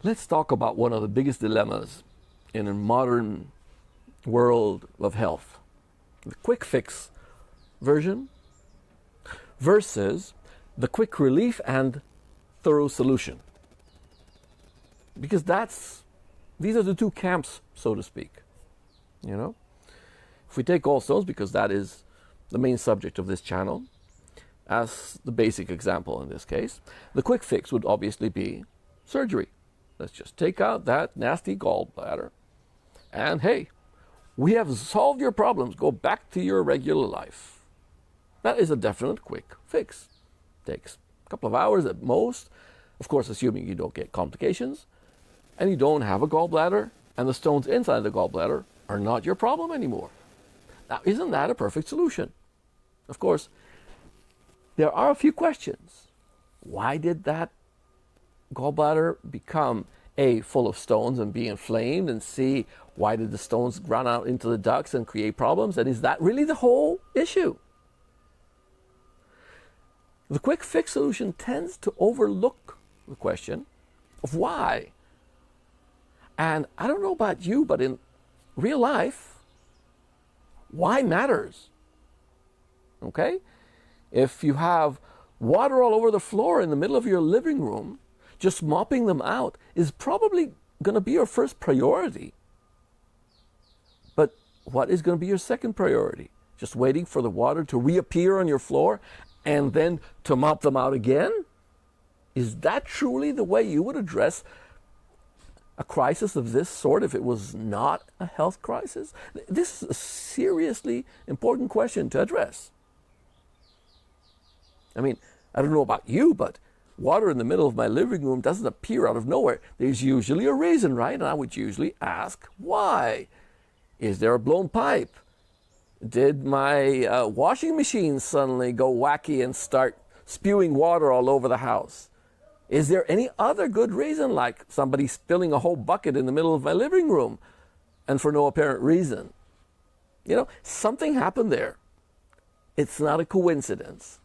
Let's talk about one of the biggest dilemmas in a modern world of health. The quick fix version versus the quick relief and thorough solution. Because these are the two camps, so to speak. You know? If we take gallstones, because that is the main subject of this channel, as the basic example in this case, the quick fix would obviously be surgery. Let's just take out that nasty gallbladder and hey, we have solved your problems. Go back to your regular life. That is a definite quick fix. Takes a couple of hours at most, of course assuming you don't get complications and you don't have a gallbladder and the stones inside the gallbladder are not your problem anymore. Now, isn't that a perfect solution? Of course, there are a few questions. Why did that gallbladder become A, full of stones and be inflamed, and C, why did the stones run out into the ducts and create problems? And is that really the whole issue? The quick fix solution tends to overlook the question of why. And I don't know about you, but in real life, why matters. Okay? If you have water all over the floor in the middle of your living room, just mopping them out is probably going to be your first priority. But what is going to be your second priority? Just waiting for the water to reappear on your floor and then to mop them out again? Is that truly the way you would address a crisis of this sort if it was not a health crisis? This is a seriously important question to address. I mean, I don't know about you, but water in the middle of my living room doesn't appear out of nowhere. There's usually a reason, right? And I would usually ask, why? Is there a blown pipe? Did my washing machine suddenly go wacky and start spewing water all over the house? Is there any other good reason, like somebody spilling a whole bucket in the middle of my living room and for no apparent reason? You know, something happened there. It's not a coincidence.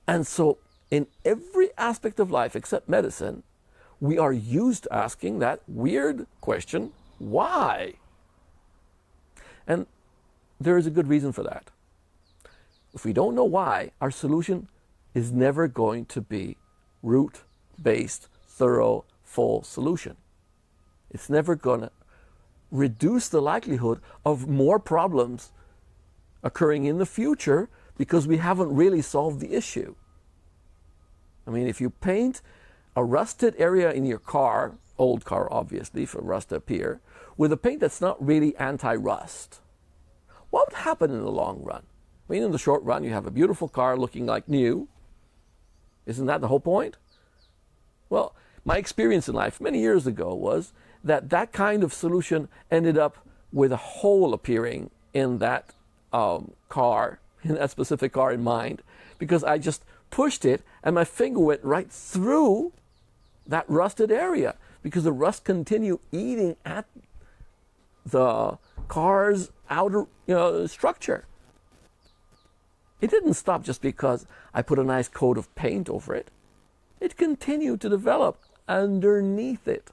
And so in every aspect of life except medicine, we are used to asking that weird question, why? And there is a good reason for that. If we don't know why, our solution is never going to be root-based, thorough, full solution. It's never going to reduce the likelihood of more problems occurring in the future because we haven't really solved the issue. I mean, if you paint a rusted area in your car, old car obviously for rust to appear, with a paint that's not really anti-rust, what would happen in the long run? I mean, in the short run, you have a beautiful car looking like new. Isn't that the whole point? Well, my experience in life many years ago was that that kind of solution ended up with a hole appearing in that car, in that specific car in mind, because I just pushed it and my finger went right through that rusted area because the rust continued eating at the car's outer structure. It didn't stop just because I put a nice coat of paint over it. It continued to develop underneath it.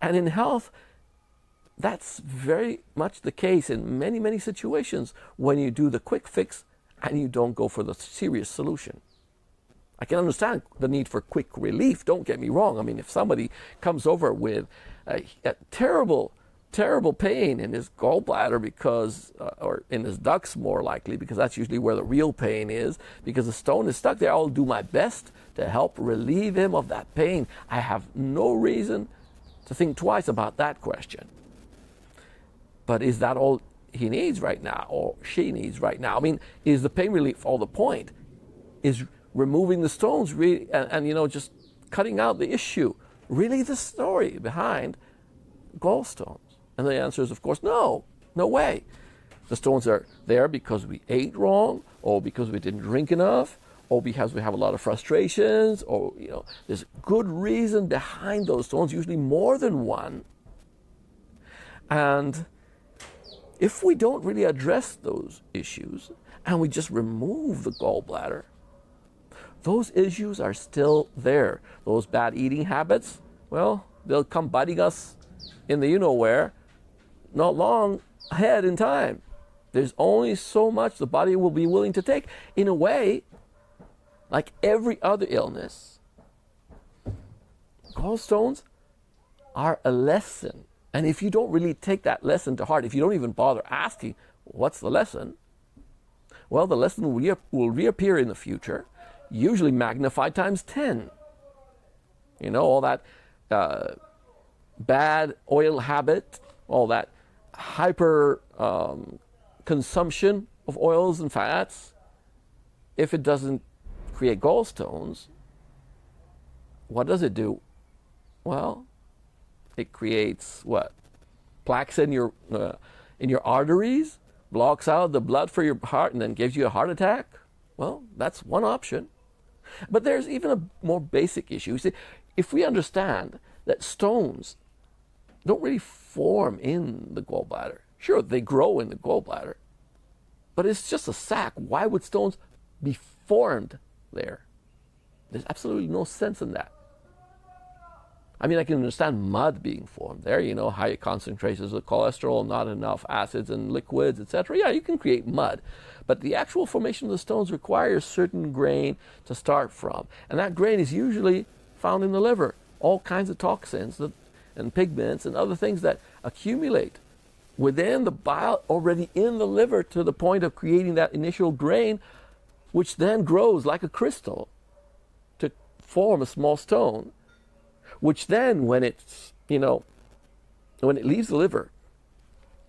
And in health, that's very much the case in many, many situations when you do the quick fix and you don't go for the serious solution. I can understand the need for quick relief, don't get me wrong. I mean, if somebody comes over with a terrible pain in his gallbladder because, or in his ducts more likely, because that's usually where the real pain is, because the stone is stuck there, I'll do my best to help relieve him of that pain. I have no reason to think twice about that question. But is that all he needs right now, or she needs right now? I mean, is the pain relief all the point? Is removing the stones really, and just cutting out the issue really the story behind gallstones? And the answer is, of course, no way. The stones are there because we ate wrong, or because we didn't drink enough, or because we have a lot of frustrations, or there's good reason behind those stones, usually more than one. And if we don't really address those issues and we just remove the gallbladder, those issues are still there. Those bad eating habits, well, they'll come biting us in the you-know-where not long ahead in time. There's only so much the body will be willing to take. In a way, like every other illness, gallstones are a lesson. And if you don't really take that lesson to heart, if you don't even bother asking, what's the lesson? Well, the lesson will reappear in the future, usually magnified times 10. You know, all that bad oil habit, all that hyper consumption of oils and fats, if it doesn't create gallstones, what does it do? Well, it creates what? Plaques in your arteries, blocks out the blood for your heart, and then gives you a heart attack. Well, that's one option. But there's even a more basic issue. You see, if we understand that stones don't really form in the gallbladder. Sure, they grow in the gallbladder, but it's just a sac. Why would stones be formed there? There's absolutely no sense in that. I mean, I can understand mud being formed there, you know, high concentrations of cholesterol, not enough acids and liquids, etc. Yeah, you can create mud. But the actual formation of the stones requires certain grain to start from. And that grain is usually found in the liver. All kinds of toxins and pigments and other things that accumulate within the bile already in the liver to the point of creating that initial grain, which then grows like a crystal to form a small stone, which then when it's, you know, when it leaves the liver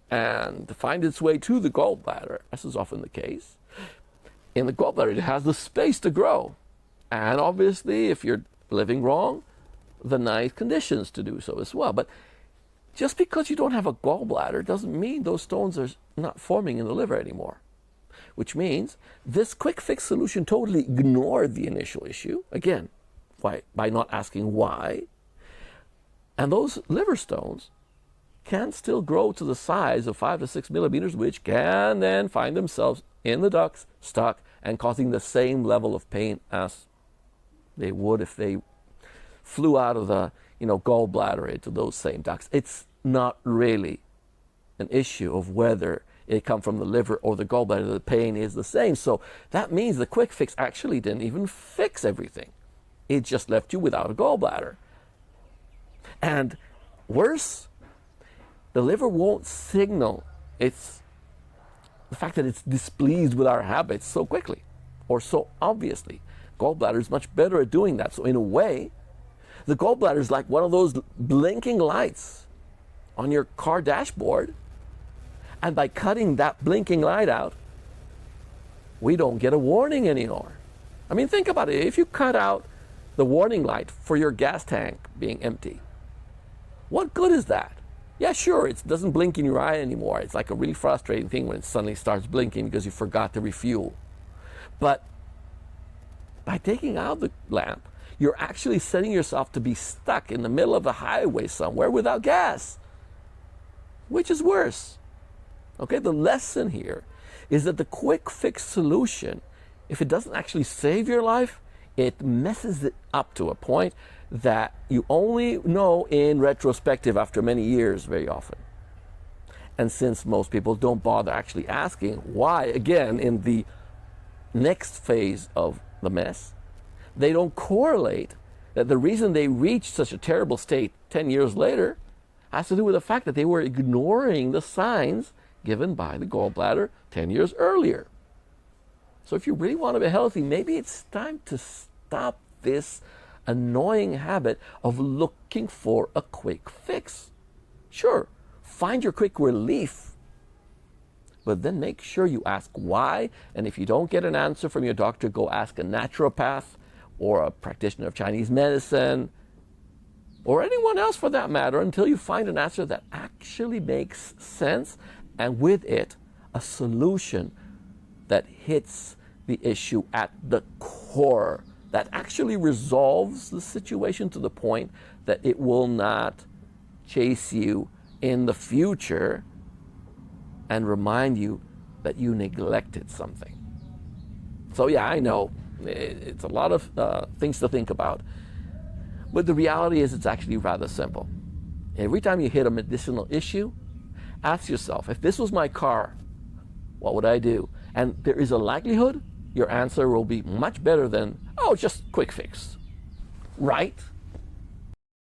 and finds its way to the gallbladder, as is often the case, in the gallbladder it has the space to grow. And obviously, if you're living wrong, the nice conditions to do so as well. But just because you don't have a gallbladder doesn't mean those stones are not forming in the liver anymore. Which means this quick fix solution totally ignored the initial issue, again, by not asking why. And those liver stones can still grow to the size of 5 to 6 millimeters, which can then find themselves in the ducts, stuck, and causing the same level of pain as they would if they flew out of the, you know, gallbladder into those same ducts. It's not really an issue of whether it come from the liver or the gallbladder. The pain is the same. So that means the quick fix actually didn't even fix everything. It just left you without a gallbladder. And worse, the liver won't signal the fact that it's displeased with our habits so quickly or so obviously. Gallbladder is much better at doing that. So in a way, the gallbladder is like one of those blinking lights on your car dashboard. And by cutting that blinking light out, we don't get a warning anymore. I mean, think about it. If you cut out the warning light for your gas tank being empty, what good is that? Yeah, sure, it doesn't blink in your eye anymore. It's like a really frustrating thing when it suddenly starts blinking because you forgot to refuel. But by taking out the lamp, you're actually setting yourself to be stuck in the middle of the highway somewhere without gas. Which is worse? Okay, the lesson here is that the quick fix solution, if it doesn't actually save your life, it messes it up to a point that you only know in retrospective after many years very often. And since most people don't bother actually asking why, again, in the next phase of the mess, they don't correlate that the reason they reached such a terrible state 10 years later has to do with the fact that they were ignoring the signs given by the gallbladder 10 years earlier. So if you really want to be healthy, maybe it's time to stop this annoying habit of looking for a quick fix. Sure, find your quick relief, but then make sure you ask why. And if you don't get an answer from your doctor, go ask a naturopath or a practitioner of Chinese medicine or anyone else for that matter until you find an answer that actually makes sense, and with it, a solution that hits the issue at the core, that actually resolves the situation to the point that it will not chase you in the future and remind you that you neglected something. So yeah, I know, it's a lot of things to think about. But the reality is it's actually rather simple. Every time you hit a medicinal issue, ask yourself, if this was my car, what would I do? And there is a likelihood your answer will be much better than, oh, just quick fix. Right?